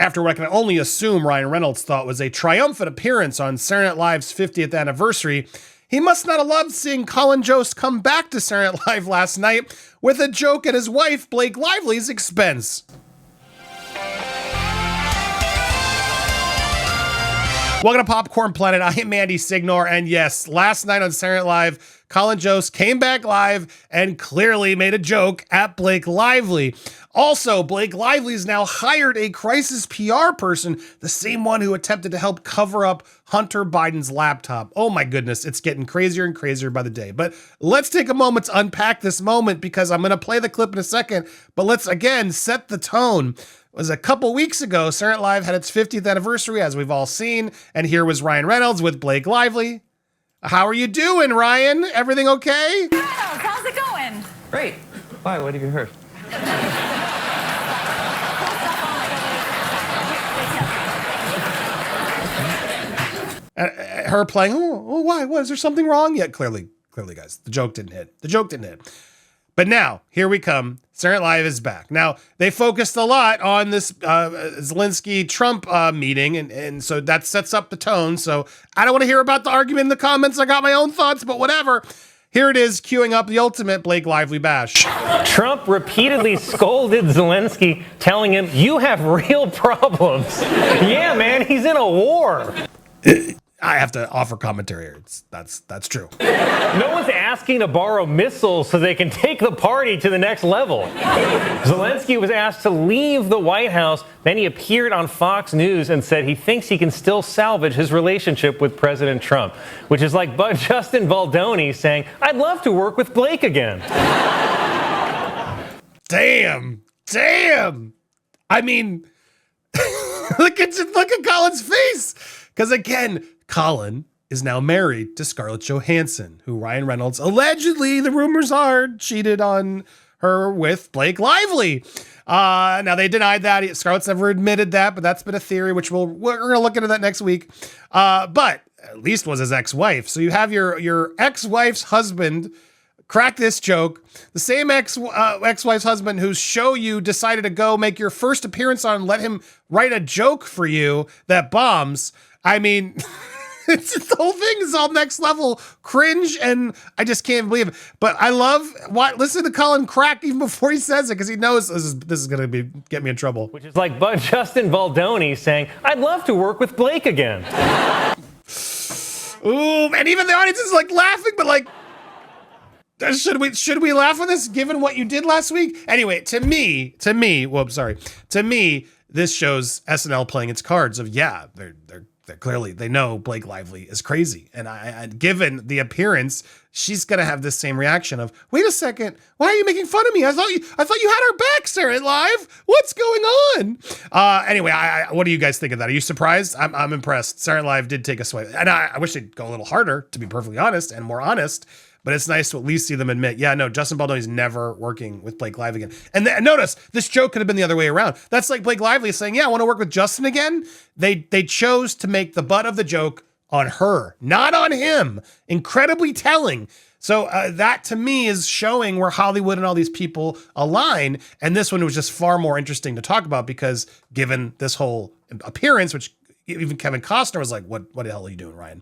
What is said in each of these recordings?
after what I can only assume Ryan Reynolds thought was a triumphant appearance on Saturday Night Live's 50th anniversary, he must not have loved seeing Colin Jost come back to Saturday Night Live last night with a joke at his wife Blake Lively's expense. Welcome to Popcorn Planet. I am Andy Signore, and yes, last night on Saturday Night Live, Colin Jost came back live and clearly made a joke at Blake Lively. Also, Blake Lively has now hired a crisis PR person, the same one who attempted to help cover up Hunter Biden's laptop. Oh my goodness, it's getting crazier and crazier by the day. But let's take a moment to unpack this moment because I'm going to play the clip in a second, but let's again set the tone. It was a couple weeks ago, Saturday Night Live had its 50th anniversary, as we've all seen, and here was Ryan Reynolds with Blake Lively. How are you doing, Ryan? Everything okay? Reynolds, how's it going? Great. Why? What have you heard? Her playing, why? Is there something wrong? Yeah, clearly, guys, the joke didn't hit. But now, here we come. Saturday Night Live is back. Now, they focused a lot on this Zelensky-Trump meeting, and so that sets up the tone. So I don't want to hear about the argument in the comments. I got my own thoughts, but whatever. Here it is, queuing up the ultimate Blake Lively bash. Trump repeatedly scolded Zelensky, telling him, "You have real problems." Yeah, man, he's in a war. I have to offer commentary here. That's true. No one's asking to borrow missiles so they can take the party to the next level. Zelensky was asked to leave the White House. Then he appeared on Fox News and said he thinks he can still salvage his relationship with President Trump, which is like Justin Baldoni saying, "I'd love to work with Blake again." Damn. I mean, look at Colin's face. Because again, Colin is now married to Scarlett Johansson, who Ryan Reynolds allegedly, the rumors are, cheated on her with Blake Lively. Now they denied that. Scarlett's never admitted that, but that's been a theory, which we're going to look into that next week. But at least was his ex-wife. So you have your ex-wife's husband crack this joke. The same ex-wife's husband whose show you decided to go make your first appearance on, let him write a joke for you that bombs. I mean, the whole thing is all next level cringe, and I just can't believe it. But I love listen to Colin crack even before he says it, because he knows this is going to get me in trouble. Which is like Justin Baldoni saying, "I'd love to work with Blake again." Ooh, and even the audience is like laughing, but like, should we laugh at this given what you did last week? Anyway, to me, this shows SNL playing its cards of, yeah, they're clearly, they know Blake Lively is crazy. And given the appearance, she's going to have this same reaction of, wait a second, why are you making fun of me? I thought you had our back, Saturday Night Live. What's going on? Anyway, what do you guys think of that? Are you surprised? I'm impressed. Saturday Night Live did take a sway. And I wish they'd go a little harder, to be perfectly honest, and more honest. But it's nice to at least see them admit, yeah, no, Justin Baldoni's never working with Blake Lively again. And notice, this joke could have been the other way around. That's like Blake Lively saying, yeah, I want to work with Justin again. They chose to make the butt of the joke on her, not on him. Incredibly telling. So that, to me, is showing where Hollywood and all these people align. And this one was just far more interesting to talk about because given this whole appearance, which even Kevin Costner was like, what the hell are you doing, Ryan?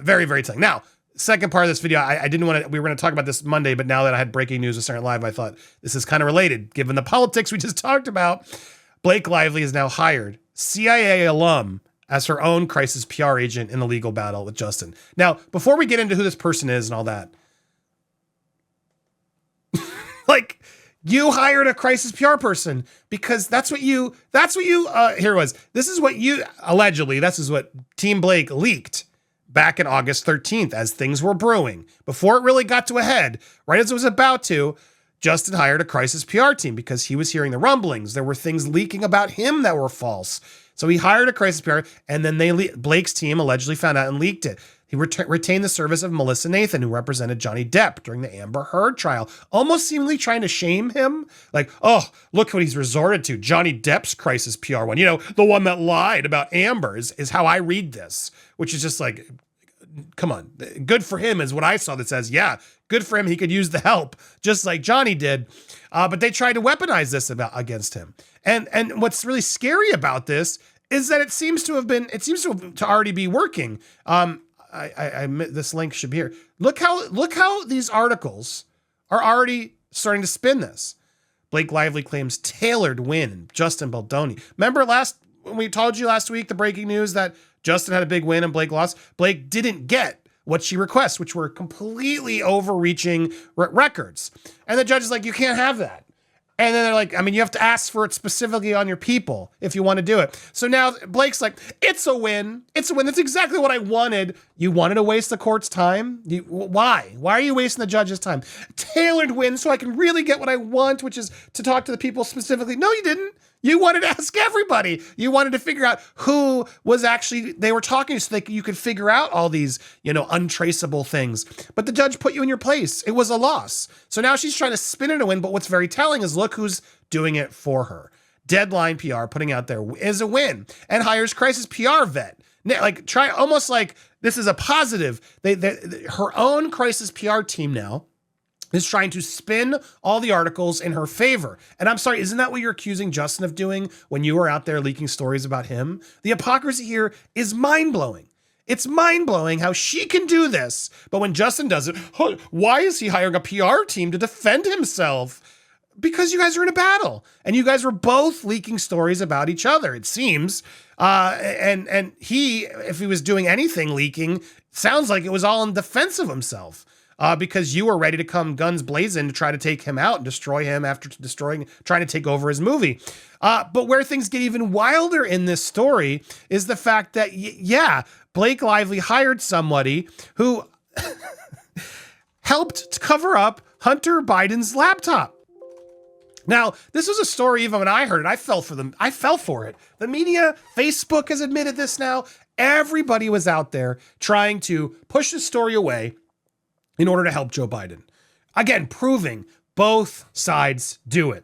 Very, very telling. Now, second part of this video, I didn't want to, we were going to talk about this Monday, but now that I had breaking news with Saturday Night Live, I thought this is kind of related. Given the politics we just talked about, Blake Lively is now hired CIA alum as her own crisis PR agent in the legal battle with Justin. Now, before we get into who this person is and all that, like, you hired a crisis PR person because that's what you, here it was. This is what you, allegedly, this is what Team Blake leaked back in August 13th as things were brewing. Before it really got to a head, right as it was about to, Justin hired a crisis PR team because he was hearing the rumblings. There were things leaking about him that were false. So he hired a crisis PR, and then Blake's team allegedly found out and leaked it. He retained the service of Melissa Nathan, who represented Johnny Depp during the Amber Heard trial, almost seemingly trying to shame him. Like, oh, look what he's resorted to. Johnny Depp's crisis PR one. You know, the one that lied about Amber is how I read this, which is just like, come on. Good for him is what I saw that says, yeah, Good for him. He could use the help, just like Johnny did. But they tried to weaponize this against him. And what's really scary about this is that it seems to already be working. This link should be here. Look how these articles are already starting to spin this. Blake Lively claims tailored win. Justin Baldoni. Remember when we told you last week, the breaking news that Justin had a big win and Blake lost? Blake didn't get what she requests, which were completely overreaching records. And the judge is like, you can't have that. And then they're like, you have to ask for it specifically on your people if you want to do it. So now Blake's like, it's a win. It's a win. That's exactly what I wanted. You wanted to waste the court's time? Why? Why are you wasting the judge's time? Tailored win so I can really get what I want, which is to talk to the people specifically. No, you didn't. You wanted to ask everybody. You wanted to figure out who was actually they were talking to so you could figure out all these, untraceable things. But the judge put you in your place. It was a loss. So now she's trying to spin it a win. But what's very telling is look who's doing it for her. Deadline PR putting out there is a win and hires crisis PR vet. Try almost like this is a positive. Her own crisis PR team now is trying to spin all the articles in her favor. And I'm sorry, isn't that what you're accusing Justin of doing when you were out there leaking stories about him? The hypocrisy here is mind-blowing. It's mind-blowing how she can do this, but when Justin does it, why is he hiring a PR team to defend himself? Because you guys are in a battle, and you guys were both leaking stories about each other, it seems. And he, if he was doing anything leaking, sounds like it was all in defense of himself. Because you were ready to come guns blazing to try to take him out and destroy him after trying to take over his movie. But where things get even wilder in this story is the fact that, Blake Lively hired somebody who helped to cover up Hunter Biden's laptop. Now, this was a story, even when I heard it, I fell for it. The media, Facebook has admitted this now. Everybody was out there trying to push the story away in order to help Joe Biden. Again, proving both sides do it.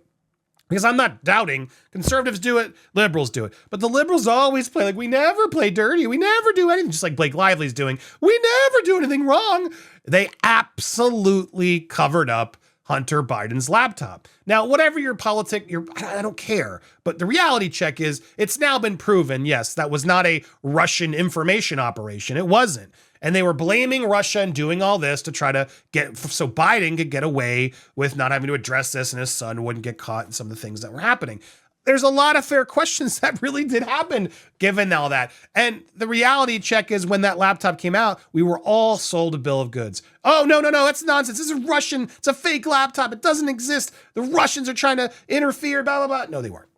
Because I'm not doubting conservatives do it, liberals do it. But the liberals always play like we never play dirty. We never do anything, just like Blake Lively's doing. We never do anything wrong. They absolutely covered up Hunter Biden's laptop. Now, whatever your I don't care. But the reality check is it's now been proven, yes, that was not a Russian information operation. It wasn't. And they were blaming Russia and doing all this to try to so Biden could get away with not having to address this and his son wouldn't get caught in some of the things that were happening. There's a lot of fair questions that really did happen given all that. And the reality check is when that laptop came out, we were all sold a bill of goods. Oh, no, that's nonsense. This is Russian. It's a fake laptop. It doesn't exist. The Russians are trying to interfere, blah, blah, blah. No, they weren't.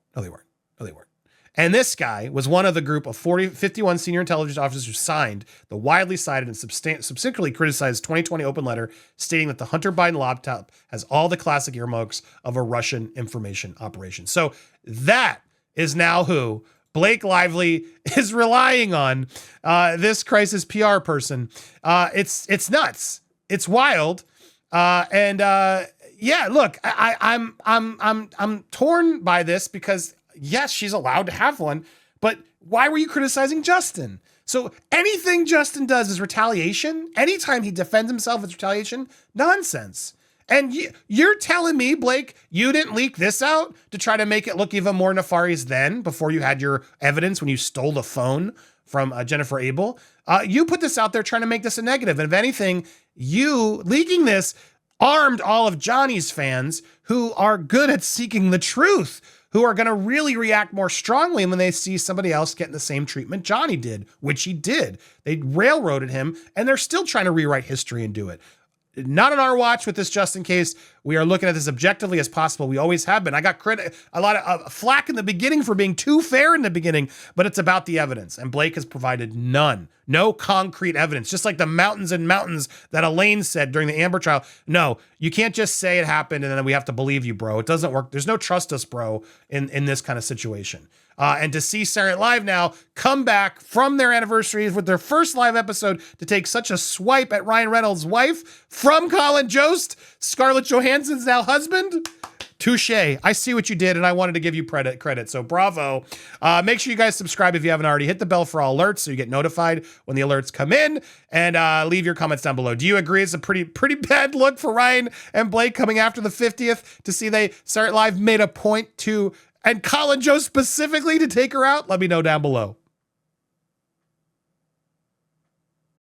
And this guy was one of the group of 51 senior intelligence officers who signed the widely cited and subsequently criticized 2020 open letter stating that the Hunter Biden laptop has all the classic earmarks of a Russian information operation. So that is now who Blake Lively is relying on, this crisis PR person. It's nuts. It's wild. Look, I'm torn by this because yes, she's allowed to have one, but why were you criticizing Justin? So anything Justin does is retaliation. Anytime he defends himself, it's retaliation. Nonsense. And you're telling me, Blake, you didn't leak this out to try to make it look even more nefarious then before you had your evidence when you stole the phone from Jennifer Abel. You put this out there trying to make this a negative. And if anything, you leaking this armed all of Johnny's fans who are good at seeking the truth, who are going to really react more strongly when they see somebody else getting the same treatment Johnny did, which he did. They railroaded him, and they're still trying to rewrite history and do it. Not on our watch with this Justin case. We are looking at this objectively as possible. We always have been. I got a lot of flack in the beginning for being too fair in the beginning, but it's about the evidence. And Blake has provided no concrete evidence, just like the mountains and mountains that Elaine said during the Amber trial. No, you can't just say it happened and then we have to believe you, bro. It doesn't work. There's no trust us, bro, in this kind of situation. And to see Saturday Night Live now come back from their anniversary with their first live episode to take such a swipe at Ryan Reynolds' wife from Colin Jost, Scarlett Johansson's now husband. touche. I see what you did, and I wanted to give you credit. So bravo. Make sure you guys subscribe if you haven't already. Hit the bell for all alerts so you get notified when the alerts come in, and leave your comments down below. Do you agree it's a pretty bad look for Ryan and Blake coming after the 50th to see they Start Live made a point to, and Colin Jost specifically, to take her out? Let me know down below.